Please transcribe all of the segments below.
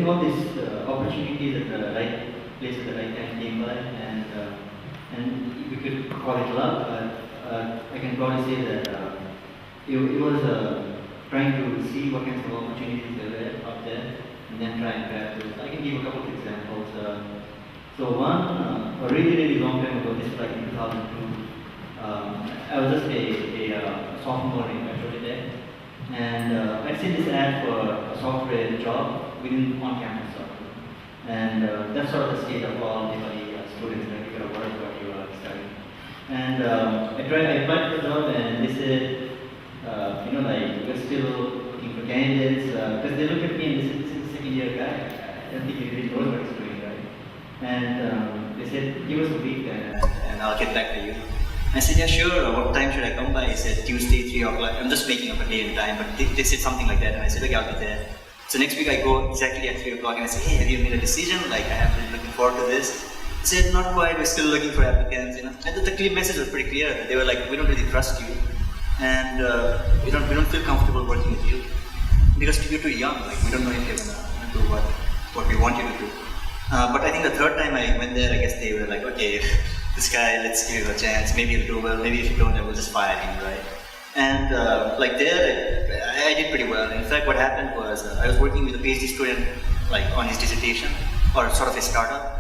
getting all these opportunities at the right place at the right time came by, and we could call it luck, but I can probably say that it was trying to see what kinds of opportunities there were out there, and then try and grab those. I can give a couple of examples. So one, a really long time ago, this was like in 2002, I was just a sophomore in there, and I'd seen this ad for a software job within on-campus software. And that's sort of the state of all the students, like you gotta work what you are studying. And I applied for the job, and they said, we're still looking for candidates, because they look at me and they said, this is a second year guy. I don't think he really knows what he's doing, right? And they said, give us a week and I'll get back to you. I said, yeah, sure. What time should I come by? He said, Tuesday, 3 o'clock. I'm just making up a day and time, but they said something like that. And I said, okay, I'll be there. So next week I go exactly at 3 o'clock and I say, hey, have you made a decision? Like, I have been looking forward to this. He said, not quite. We're still looking for applicants. And the clear message was pretty clear. They were like, we don't really trust you, and we don't feel comfortable working with you because you're too young. Like, we don't know if you're gonna do what we want you to do. But I think the third time I went there, I guess they were like, okay, this guy, let's give him a chance. Maybe he'll do well. Maybe if you don't, then we'll just fire him, right? And like there, I did pretty well. In fact, what happened was I was working with a PhD student, like on his dissertation, or sort of a startup,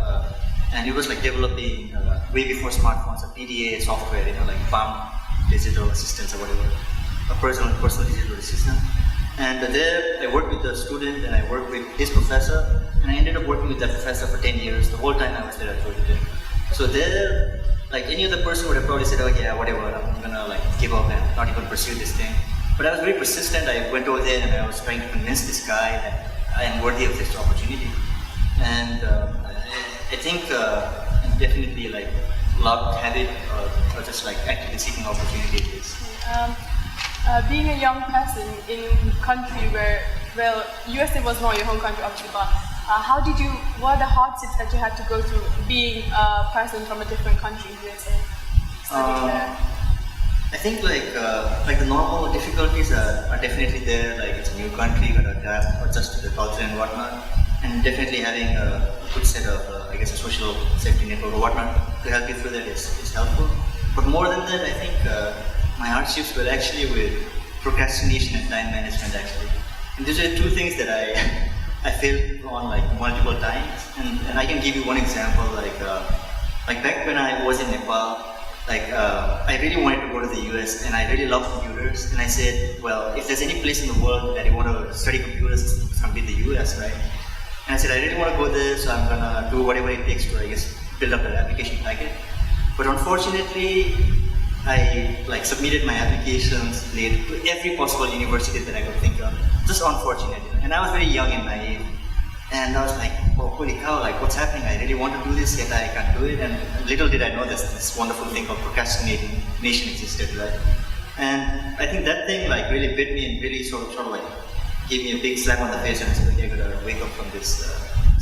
and he was like developing way before smartphones, a PDA software, like palm digital assistants or whatever, a personal digital assistant. And there, I worked with the student, and I worked with his professor, and I ended up working with that professor for 10 years. The whole time I was there, I told you. So there, like any other person would have probably said, oh yeah, whatever, I'm gonna like give up and not even pursue this thing. But I was very persistent. I went over there and I was trying to convince this guy that I am worthy of this opportunity. And I think definitely like luck, habit, or just like actively seeking opportunities. Being a young person in a country where, well, USA was not your home country obviously, but what are the hardships that you had to go through being a person from a different country, USA, studying there? I think like the normal difficulties are definitely there. Like it's a new country, you gotta adapt, adjust to the culture and whatnot, and definitely having a good set of, I guess, a social safety network or whatnot to help you through that is helpful. But more than that, I think my hardships were actually with procrastination and time management actually. And these are two things that I failed on like multiple times, and I can give you one example. Like back when I was in Nepal, like I really wanted to go to the US, and I really love computers. And I said, well, if there's any place in the world that you want to study computers, it's gonna be the US, right? And I said, I really want to go there, so I'm gonna do whatever it takes to, I guess, build up an application packet. But unfortunately, I like submitted my applications late to every possible university that I could think of. Just unfortunate. And I was very young and naive. And I was like, oh, holy cow, like what's happening? I really want to do this, yet I can't do it. And little did I know this wonderful thing called procrastination existed, right? And I think that thing like really bit me and really sort of like gave me a big slap on the face, and I said, okay, I gotta wake up from this.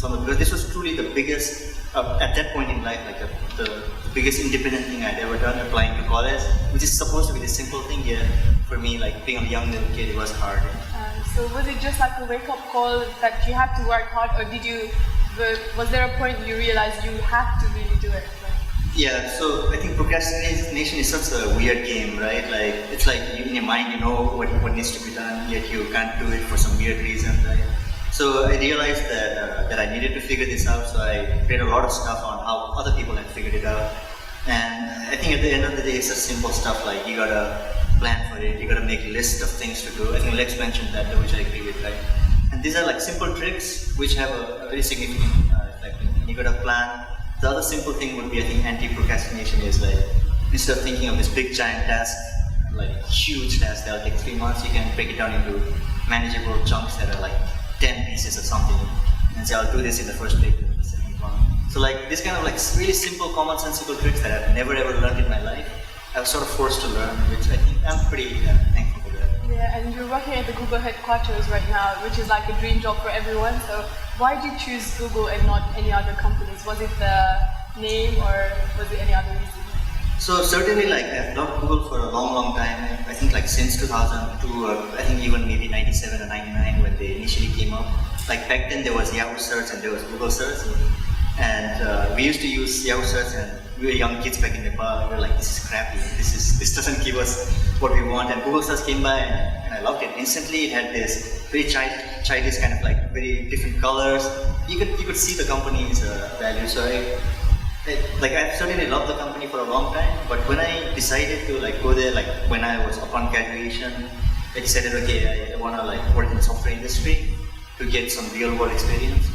Because this was truly the biggest, at that point in life, like the biggest independent thing I'd ever done, applying to college, which is supposed to be this simple thing, yet for me, like being a young little kid, it was hard. So was it just like a wake-up call that you had to work hard, or was there a point you realized you had to really do it? Yeah, so I think procrastination is such a weird game, right? Like it's like in your mind you know what needs to be done, yet you can't do it for some weird reason, right? So I realized that I needed to figure this out, so I read a lot of stuff on how other people had figured it out. And I think at the end of the day, it's just simple stuff like you gotta plan for it, you gotta make a list of things to do. I think Lex mentioned that, which I agree with, right? And these are like simple tricks which have a very significant effect. And you gotta plan. The other simple thing would be, I think, anti-procrastination is like, instead of thinking of this big giant task, like huge task that'll take 3 months, you can break it down into manageable chunks that are like 10 pieces or something, and say, I'll do this in the first paper, in the second one. So like this kind of like really simple, commonsensical tricks that I've never ever learned in my life, I was sort of forced to learn, which I think I'm pretty thankful for that. Yeah, and you're working at the Google headquarters right now, which is like a dream job for everyone. So why did you choose Google and not any other companies? Was it the name, or was it any other reason? So certainly, like I've loved Google for a long time. I think like since 2002, or I think even maybe 97 or 99 when they initially came up. Like back then there was Yahoo search and there was Google search, and we used to use Yahoo search, and we were young kids back in Nepal. We were like, this is crappy. This doesn't give us what we want. And Google search came by, and I loved it instantly. It had this very childish kind of like very different colors. You could see the company's value. So I've certainly loved the company for a long time, but when I decided to like go there, like when I was upon graduation, I decided, okay, I want to like work in the software industry to get some real world experience.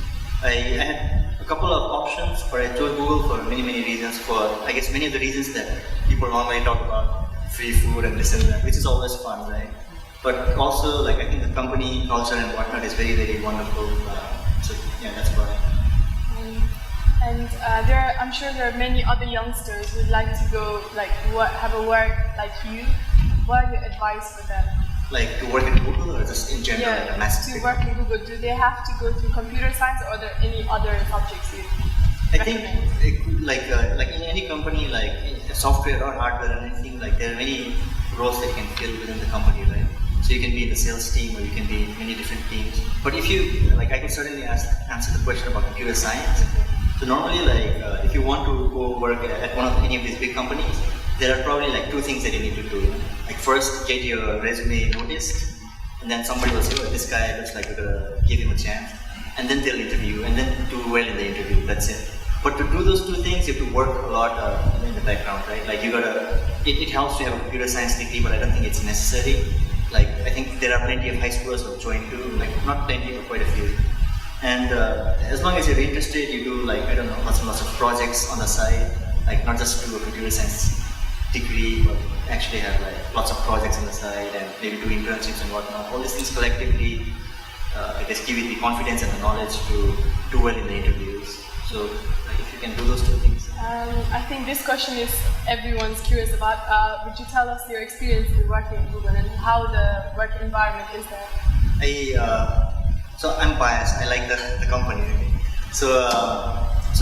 I had a couple of options, but I chose Google for many reasons. For I guess many of the reasons that people normally talk about, free food and this and that, which is always fun, right? But also, like I think the company culture and whatnot is very wonderful. So yeah, that's about it. And I'm sure there are many other youngsters who would like to go, like, have a work like you. What are your advice for them? Like to work in Google, or just in general? Yeah, like a massive to work in Google. Do they have to go to computer science, or are there any other subjects you recommend? I think like in any company, like software or hardware or anything, like there are many roles that you can fill within the company, right? So you can be in the sales team, or you can be in many different teams. But if you, like, I can certainly answer the question about computer science. So normally, like, if you want to go work at any of these big companies, there are probably like two things that you need to do. Like first, get your resume noticed, and then somebody will say, oh, this guy looks like we're gonna give him a chance, and then they'll interview, and then do well in the interview. That's it. But to do those two things, you have to work a lot in the background, right? Like you gotta. It helps to have a computer science degree, but I don't think it's necessary. Like I think there are plenty of high schoolers who join too. Like not plenty, but quite a few. And as long as you're interested, you do like, I don't know, lots of projects on the side, like not just do a computer science degree, but actually have like lots of projects on the side and maybe do internships and whatnot. All these things collectively, I guess, give you the confidence and the knowledge to do well in the interviews. So like, if you can do those two things. I think this question is everyone's curious about. Would you tell us your experience in working at Google and how the work environment is there? So I'm biased. I like the company. So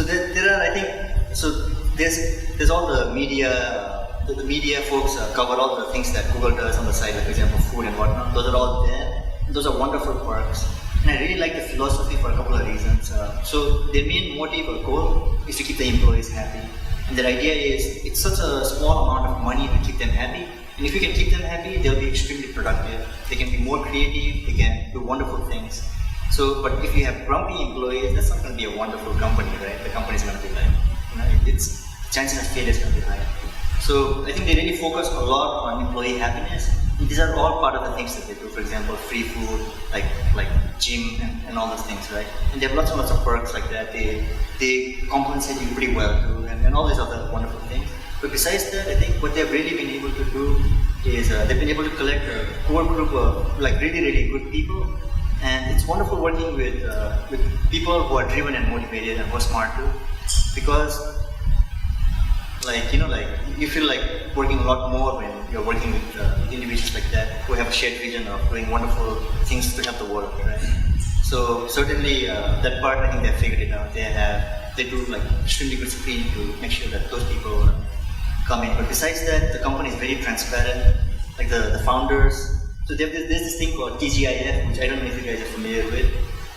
there are, I think, so there's all the media. The media folks cover all the things that Google does on the side, like for example food and whatnot. Those are all there. Those are wonderful perks. And I really like the philosophy for a couple of reasons. So their main motive or goal is to keep the employees happy. And their idea is it's such a small amount of money to keep them happy. And if you can keep them happy, they'll be extremely productive. They can be more creative. They can do wonderful things. So, but if you have grumpy employees, that's not going to be a wonderful company, right? The company's going to be like, it's chances of failure is going to be high. So I think they really focus a lot on employee happiness. And these are all part of the things that they do. For example, free food, like gym and all those things, right? And they have lots and lots of perks like that. They compensate you pretty well too, and all these other wonderful things. But besides that, I think what they've really been able to do is they've been able to collect a core group of like really good people. And it's wonderful working with people who are driven and motivated and who are smart too, because you feel like working a lot more when you're working with individuals like that who have a shared vision of doing wonderful things to help the world, right? So certainly that part, I think they've figured it out. They do like extremely good screening to make sure that those people come in. But besides that, the company is very transparent. Like the founders. So there's this thing called TGIF, which I don't know if you guys are familiar with.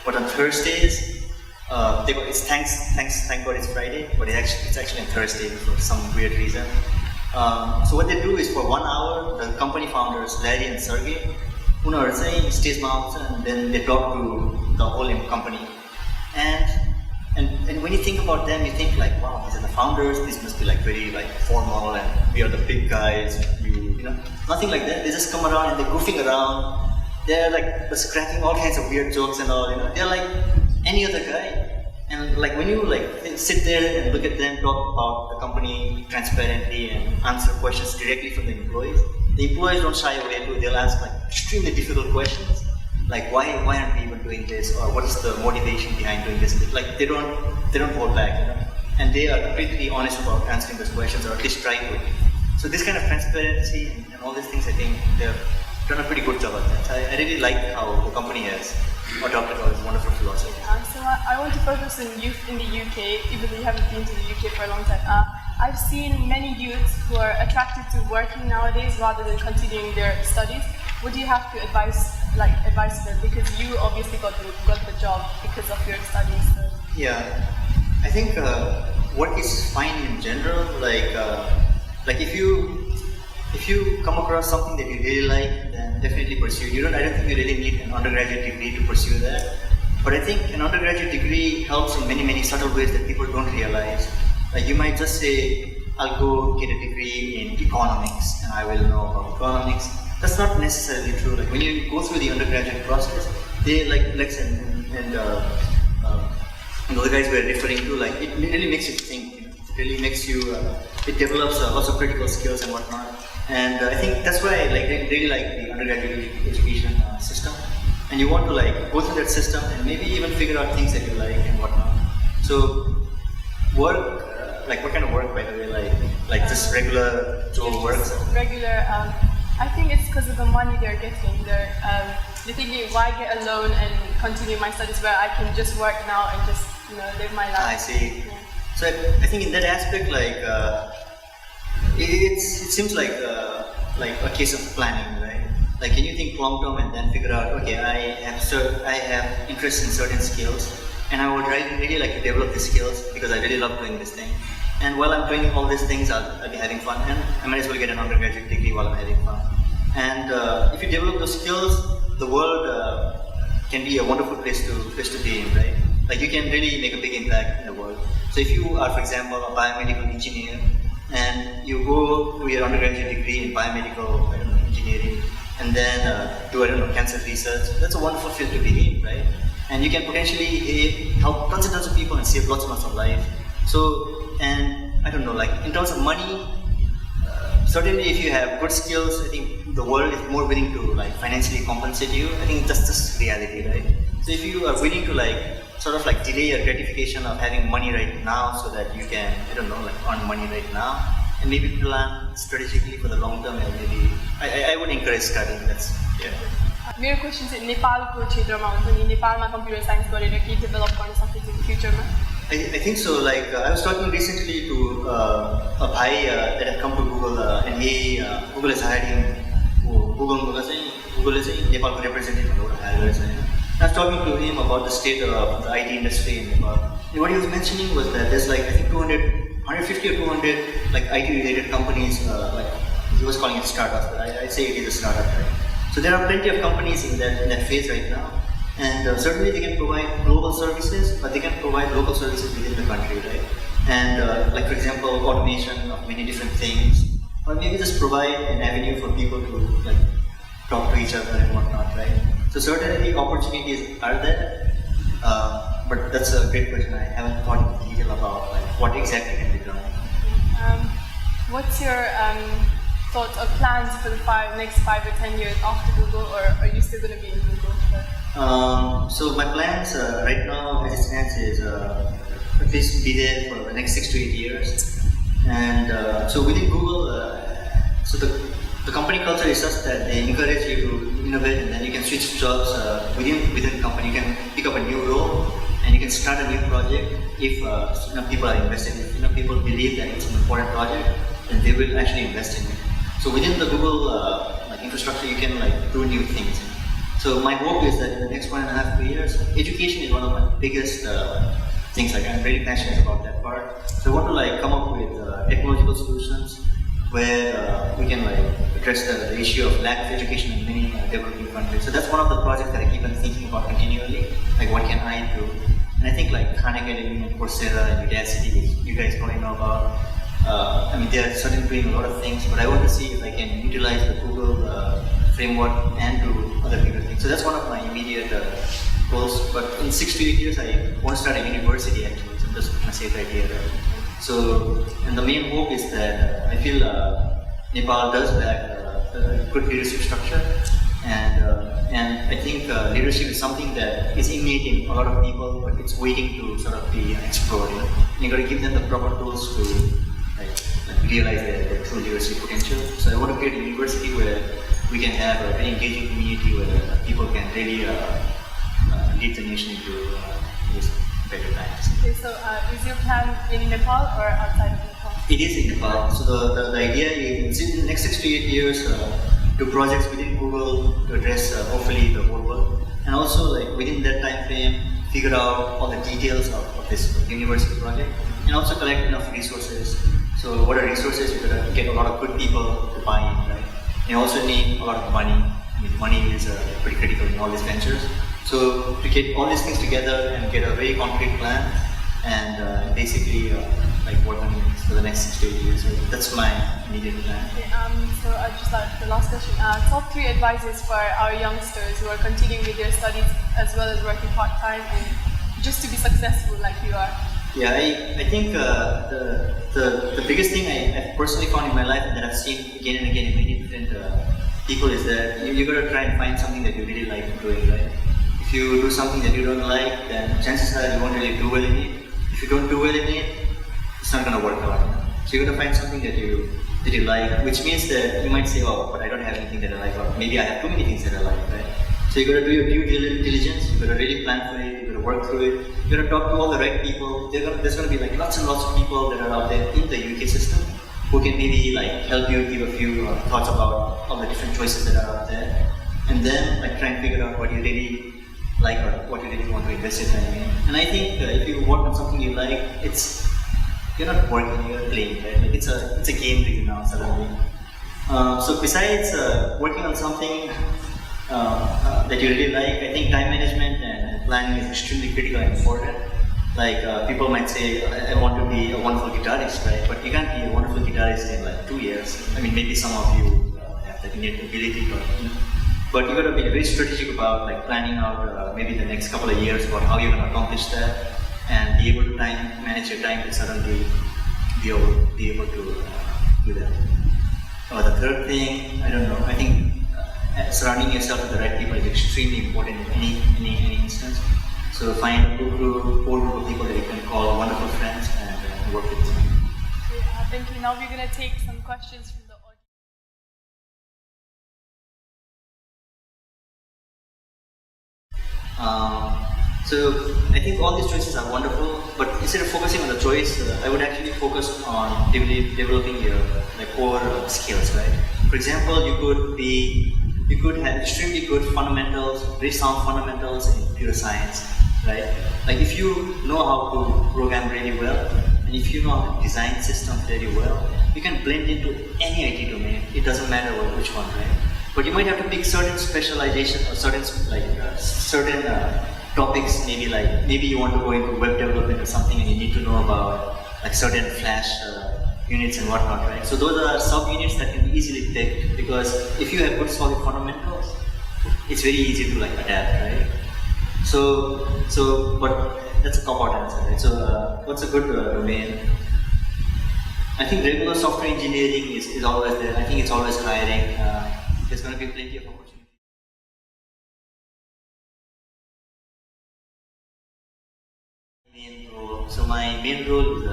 But on Thursdays, it's thank God it's Friday, but it's actually on Thursday for some weird reason. So what they do is for 1 hour, the company founders, Larry and Sergey, are saying stage mounts, and then they talk to the whole company. And when you think about them, you think like, wow, these are the founders. This must be like very like formal, and we are the big guys. Nothing like that. They just come around and they're goofing around. They're like cracking all kinds of weird jokes and all. They're like any other guy. And like when you like sit there and look at them talk about the company transparently and answer questions directly from the employees don't shy away. They'll ask like extremely difficult questions. Like why aren't we even doing this, or what is the motivation behind doing this? Like they don't hold back, and they are completely honest about answering those questions, or at least try to. So this kind of transparency and all these things, I think they've done a pretty good job at that. I really like how the company has adopted all this wonderful philosophy. So I want to focus on youth in the UK, even though you haven't been to the UK for a long time. I've seen many youths who are attracted to working nowadays rather than continuing their studies. What do you have to advise them? Because you obviously got the job because of your studies. So. Yeah, I think work is fine in general. Like if you come across something that you really like, then definitely pursue. I don't think you really need an undergraduate degree to pursue that. But I think an undergraduate degree helps in many subtle ways that people don't realize. Like you might just say, I'll go get a degree in economics and I will know about economics. That's not necessarily true. Like when you go through the undergraduate process, they like Lex and the other guys were referring to, like it really makes you think. It really makes you. It develops lots of critical skills and whatnot. And I think that's why I really like the undergraduate education system. And you want to like go through that system and maybe even figure out things that you like and whatnot. So work, like what kind of work by the way, like just regular job work? Regular. I think it's because of the money they're getting. They're thinking, why get a loan and continue my studies where I can just work now and just live my life. I see. Yeah. So I think in that aspect, like it seems like a case of planning, right? Like can you think long term and then figure out, okay, I have interest in certain skills, and I would really like to develop these skills because I really love doing this thing. And while I'm doing all these things, I'll be having fun, and I might as well get an undergraduate degree while I'm having fun. And if you develop those skills, the world can be a wonderful place to be in, right? Like you can really make a big impact in the world. So if you are, for example, a biomedical engineer, and you go to your undergraduate degree in biomedical engineering, and then do cancer research, that's a wonderful field to be in, right? And you can potentially help tons and tons of people and save lots and lots of lives. So, and I don't know, like in terms of money, certainly if you have good skills, I think the world is more willing to like financially compensate you. I think that's just reality, right? So if you are willing to like sort of like delay your gratification of having money right now so that you can, earn money right now, and maybe plan strategically for the long term, and maybe I would encourage studying. That's मेरो question चाहिँ नेपालको क्षेत्रमा हुन्छ नि नेपालमा computer science गरेर के develop गर्न सकिन्छ इन फ्युचरमा I think so. Like I was talking recently to a bhai that had come to Google, and Google is hiring. Google is a Nepal representative. I was talking to him about the state of the IT industry in Nepal. And what he was mentioning was that there's like I think 150 or 200 like IT related companies. Like he was calling it startups, but I'd say it is a startup. Right? So there are plenty of companies in that phase right now. And certainly they can provide global services, but they can provide local services within the country, right? And like for example, automation of many different things, or maybe just provide an avenue for people to like talk to each other and whatnot, right? So certainly opportunities are there, but that's a great question. I haven't thought in detail about like what exactly can be done. What's your thoughts or plans for the next 5 or 10 years after Google, or are you still going to be in Google? So my plans right now, as it stands, is at least be there for the next 6 to 8 years. And so within Google, so the company culture is such that they encourage you to innovate, and then you can switch jobs within the company. You can pick up a new role, and you can start a new project if people are invested. If people believe that it's an important project, then they will actually invest in it. So within the Google infrastructure, you can like do new things. So my hope is that in the next 1.5 to 2 years, education is one of my biggest things. Like I'm very passionate about that part. So I want to like come up with technological solutions where we can like address the issue of lack of education in many developing countries. So that's one of the projects that I keep on thinking about continually. Like what can I do? And I think like Khan Academy and Coursera and Udacity, which you guys probably know about. They are certainly doing a lot of things, but I want to see if I can utilize the Google framework and do other bigger things. So that's one of my immediate goals. But in 6 to 8 years, I want to start a university actually. So I'm just going to say it right here. So, and the main hope is that I feel Nepal does lack a good leadership structure, and I think leadership is something that is innate in a lot of people, but it's waiting to sort of be explored. You got to give them the proper tools to realize their true leadership potential. So I want to create a university where we can have a very engaging community where people can really lead the nation into this. better times. Okay, so is your plan in Nepal or outside of Nepal? It is in Nepal. So the idea is in the next 6 to 8 years, do projects within Google to address hopefully the whole world, and also like within that time frame, figure out all the details of this university project, and also collect enough resources. So what are resources? You gotta get a lot of good people to buy in, right? You also need a lot of money. I mean, money is pretty critical in all these ventures. So to get all these things together and get a very concrete plan, and basically like work on it for the next 6 to 8 years. So that's my immediate plan. Okay, so just the last question. Top 3 advices for our youngsters who are continuing with their studies as well as working part-time and just to be successful like you are. Yeah, I think the biggest thing I've personally found in my life and that I've seen again and again in many different people is that you got to try and find something that you really like doing, right? If you do something that you don't like, then chances are you won't really do well in it. If you don't do well in it, it's not going to work out. So you got to find something that you like, which means that you might say, oh, but I don't have anything that I like, or maybe I have too many things that I like, right? So you got to do your due diligence, you got to really plan for it, you got to work through it, you got to talk to all the right people. There's going to be like lots and lots of people that are out there in the UK system who can maybe like help you give a few thoughts about all the different choices that are out there, and then like try and figure out what you really like or what you really want to invest your time in. And I think if you work on something you like, you're not working, you're playing, right? Like it's a game to you now suddenly. So besides working on something that you really like, I think time management and planning is extremely critical and important. Like people might say, I want to be a wonderful guitarist, right? But you can't be a wonderful guitarist in like 2 years. I mean, maybe some of you have that innate ability, but you got to be very strategic about like planning out maybe the next couple of years about how you're going to accomplish that, and be able to manage your time to suddenly be able to do that. The third thing, I don't know. I think surrounding yourself with the right people is extremely important in any instance. So find a core group of people that you can call wonderful friends and work with them. Okay, thank you. Now we're going to take some questions from the audience. So I think all these choices are wonderful, but instead of focusing on the choice, I would actually focus on developing your core skills, right? For example, you could have extremely good fundamentals, very sound fundamentals in computer science, right? Like if you know how to program really well, and if you know how to design systems very well, you can blend into any IT domain. It doesn't matter which one, right? But you might have to pick certain specialization or certain topics. Maybe you want to go into web development or something, and you need to know about like certain Flash units and whatnot, right? So those are sub-units that can be easily picked, because if you have good solid fundamentals, it's very easy to like adapt, right? But that's a cop-out answer, right? So what's a good domain? I think regular software engineering is always there. I think it's always hiring. There's going to be plenty of opportunities. So my main role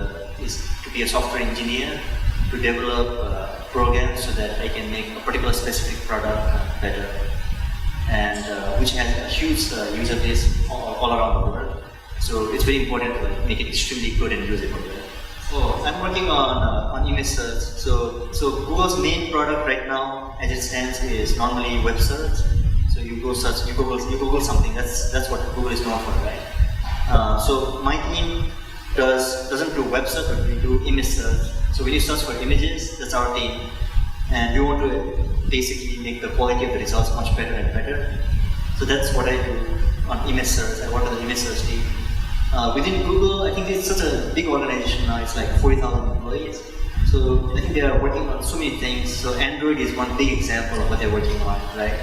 is to be a software engineer, to develop programs so that I can make a particular specific product better, and which has a huge user base all around the world. So it's very important to make it extremely good and usable. So I'm working on image search. So Google's main product right now, as it stands, is normally web search. So you go search, you Google something. That's what Google is known for, right? So my team doesn't do web search, but we do image search. So when you search for images, that's our team, and we want to basically make the quality of the results much better and better. So that's what I do on image search. I work on the image search team. Within Google, I think it's such a big organization now. It's like 40,000 employees. So I think they are working on so many things. So Android is one big example of what they're working on, right?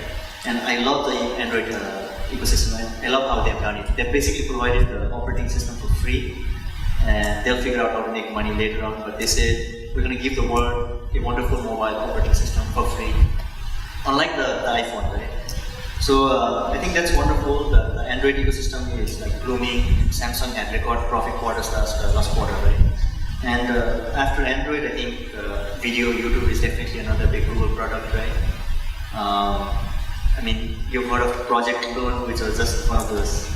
And I love the Android ecosystem. I love how they've done it. They've basically provided the operating system for free, and they'll figure out how to make money later on. But they said, we're going to give the world a wonderful mobile operating system for free, unlike the iPhone, right? So I think that's wonderful. The Android ecosystem is like blooming. Samsung had record profit quarters last quarter, right? And after Android, I think video, YouTube is definitely another big Google product, right? I mean, you've heard of Project Clone, which was just one of those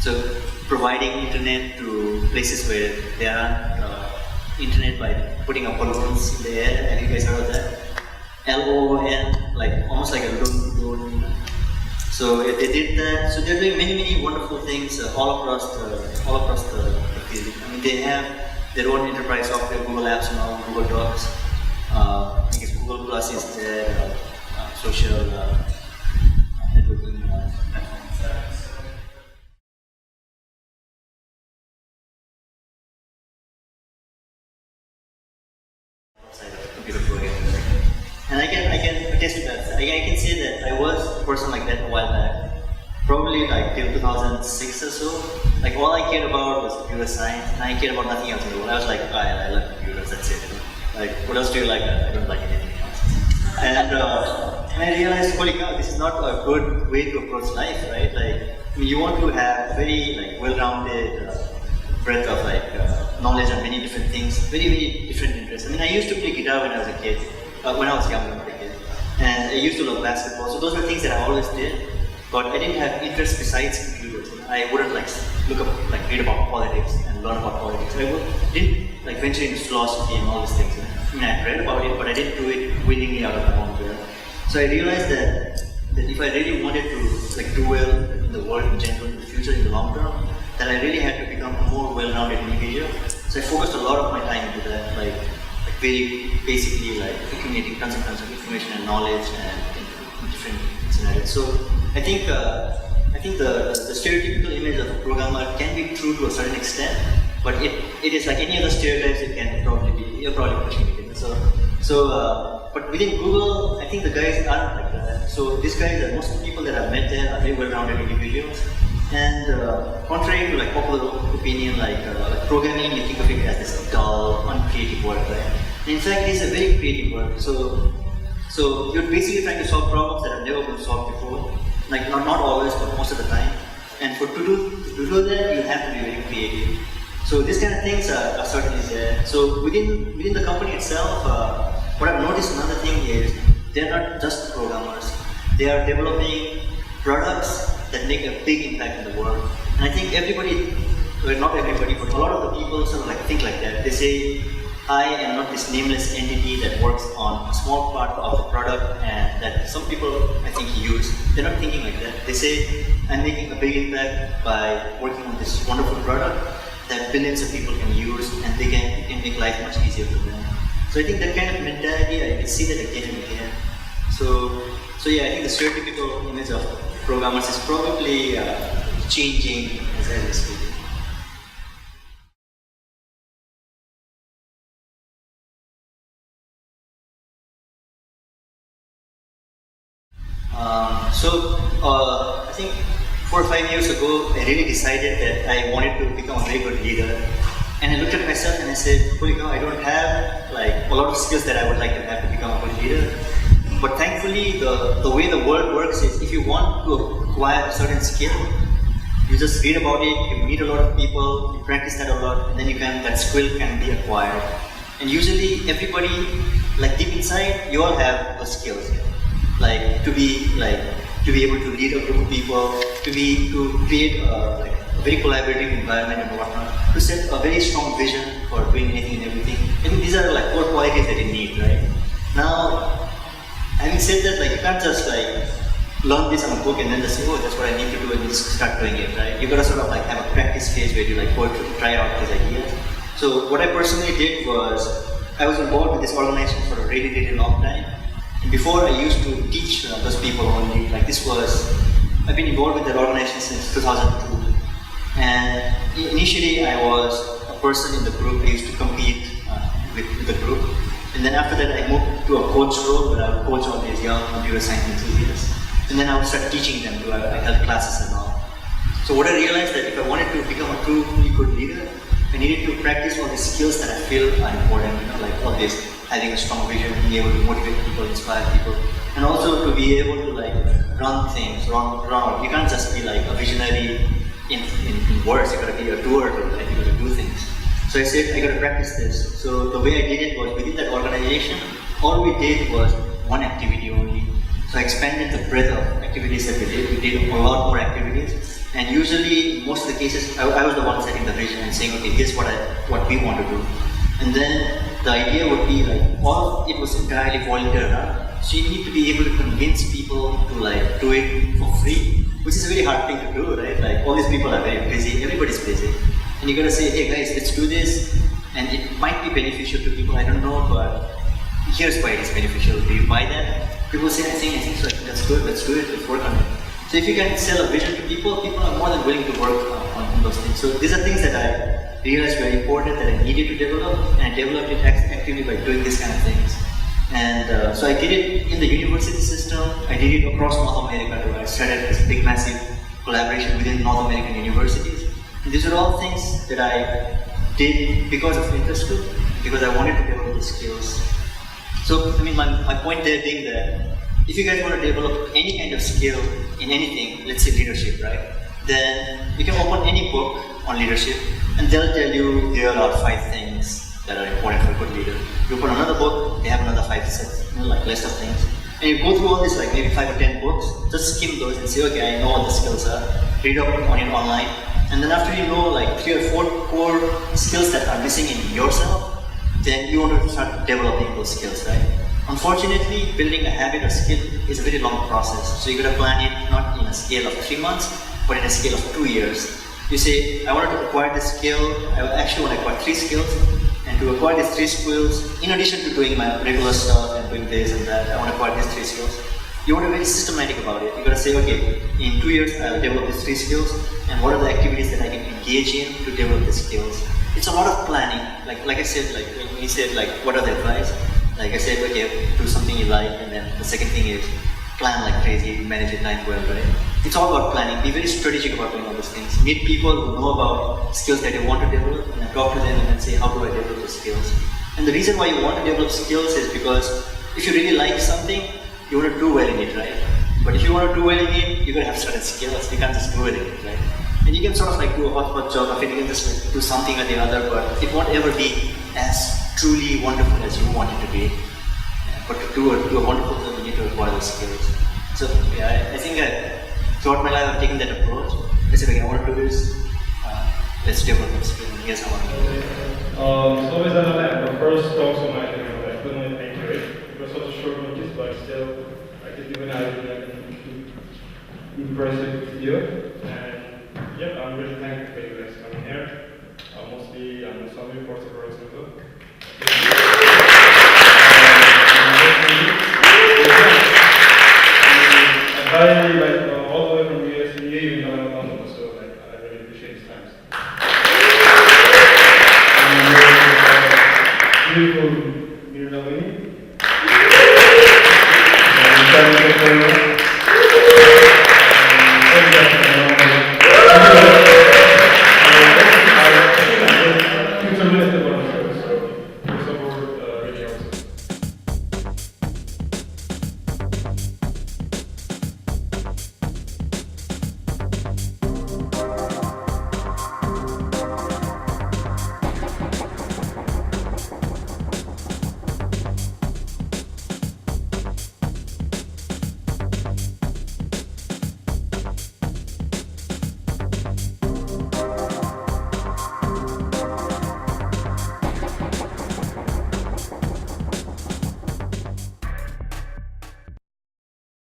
So providing internet to places where there aren't internet by putting up balloons in the air. Have you guys heard of that? LON, like almost like a loon. So they did that. So they're doing many wonderful things all across the field. I mean, they have their own enterprise software, Google Apps and all, Google Docs. I guess Google Plus is their social networking platform. Computer programming. And I can attest to that. I can say that I was a person like that a while back. Probably like till 2006 or so. Like all I cared about was computer science, and I cared about nothing else in the world. I was like, I love computers, that's it. Like, what else do you like? I don't like anything else. And I realized, holy cow, this is not a good way to approach life, right? Like, I mean, you want to have very like well-rounded breadth of like knowledge on many different things, very different interests. I mean, I used to play guitar when I was a kid, when I was young, not a kid, and I used to love basketball. So those were things that I always did, but I didn't have interest besides computers. I wouldn't like look up, like read about politics and learn about politics. I didn't like venture into philosophy and all these things. I mean, I read about it, but I didn't do it willingly out of my own will. So I realized that if I really wanted to like do well in the world in general, in the future, in the long term, that I really had to become a more well-rounded individual. So I focused a lot of my time into that, like very basically like accumulating tons and tons of information and knowledge and in different scenarios. So I think the stereotypical image of a programmer can be true to a certain extent, but it is like any other stereotypes. It can probably be, you're probably pushing it. But within Google, I think the guys aren't like that. So these guys, most people that I've met there are very well-rounded individuals. And contrary to like popular opinion, like programming, you think of it as this dull, uncreative work, right? In fact, it is a very creative work. So you're basically trying to solve problems that have never been solved before. Like not always, but most of the time. And to do that, you have to be very creative. So these kind of things are certainly there. So within the company itself, what I've noticed another thing is they're not just programmers. They are developing products that make a big impact in the world. And I think everybody, well not everybody, but a lot of the people sort of like think like that. They say, I am not this nameless entity that works on a small part of the product and that some people I think use. They're not thinking like that. They say, I'm making a big impact by working on this wonderful product that billions of people can use and it can make life much easier for them. So I think that kind of mentality, I can see that again and again. So yeah, I think the stereotypical image of programmers is probably changing as I was speaking. I think 4 or 5 years ago, I really decided that I wanted to become a very good leader. And I looked at myself and I said, holy cow, I don't have like a lot of skills that I would like to have to become a good leader. But thankfully, the way the world works is if you want to acquire a certain skill, you just read about it, you meet a lot of people, you practice that a lot, and then that skill can be acquired. And usually everybody, like deep inside, you all have those skills. Like to be able to lead a group of people, to create a very collaborative environment and whatnot, to set a very strong vision for doing anything and everything. I think these are like core qualities that you need, right? Now, having said that, like you can't just like learn this on a book and then just say, oh, that's what I need to do and just start doing it, right? You gotta sort of like have a practice phase where you like go to try out these ideas. So what I personally did was, I was involved with this organization for a really long time. And before I used to teach those people only, like I've been involved with that organization since 2002. And initially I was a person in the group. I used to compete with the group. And then after that I moved to a coach role where I would coach all these young computer science enthusiasts. And then I would start teaching them, I held classes and all. So what I realized that if I wanted to become a truly good leader, I needed to practice all these skills that I feel are important, like all this, having a strong vision, being able to motivate people, inspire people, and also to be able to like run things, run. You can't just be like a visionary in words, you gotta be a doer, right? You gotta do things. So I said, I gotta practice this. So the way I did it was within that organization, all we did was one activity only. So I expanded the breadth of activities that we did. We did a lot more activities. And usually, most of the cases, I was the one setting the vision and saying, okay, here's what we want to do. And then the idea would be like, it was entirely volunteer run. So you need to be able to convince people to like do it for free, which is a very hard thing to do, right? Like all these people are very busy, everybody's busy. And you gotta say, hey guys, let's do this. And it might be beneficial to people, I don't know, but here's why it's beneficial. Do you buy that? People say, I think so, that's good, let's do it, let's work on it. So if you can sell a vision to people, people are more than willing to work on those things. So these are things that I realized were important that I needed to develop, and I developed it actively by doing these kind of things. And so I did it in the university system, I did it across North America too. I started this big massive collaboration within North American universities. And these are all things that I did because of interest too, because I wanted to develop the skills. So, I mean, my point there being that if you guys want to develop any kind of skill in anything, let's say leadership, right? Then you can open any book on leadership and they'll tell you here are 5 things that are important for a good leader. You open another book, they have another 5 sets, like list of things. And you go through all this, like maybe 5 or 10 books, just skim those and say, okay, I know what the skills are, read up on it online. And then after you know like 3 or 4 core skills that are missing in yourself, then you want to start developing those skills, right? Unfortunately, building a habit or skill is a very long process. So you got to plan it not in a scale of 3 months, but in a scale of 2 years. You say, I wanted to acquire this skill, I actually want to acquire 3 skills, and to acquire these 3 skills, in addition to doing my regular stuff and doing this and that, I want to acquire these 3 skills. You want to be very systematic about it. You got to say, okay, in 2 years I'll develop these 3 skills, and what are the activities that I can engage in to develop these skills. It's a lot of planning. Like I said, like when he said, like what are the advice? Like I said, okay, do something you like, and then the second thing is plan like crazy, manage your time well, right? It's all about planning. Be very strategic about doing all these things. Meet people who know about skills that you want to develop, and then talk to them and then say, how do I develop the skills? And the reason why you want to develop skills is because if you really like something, you want to do well in it, right? But if you want to do well in it, you're going to have certain skills. You can't just do it in it, right? And you can sort of like do a hot job of it, you can just like do something or the other, but it won't ever be as truly wonderful as you want it to be. But to do a wonderful thing, you need to acquire those skills. So yeah, I think throughout my life I've taken that approach. I said, okay, I want to do this, let's develop this skill, and here's how I want to do it. So is that the first talk so much, I couldn't really think to it. It was such a short notice, but still, I could even have an impressive video. And yeah, I'm really thankful for you guys coming here. Mostly I'm a summary for example.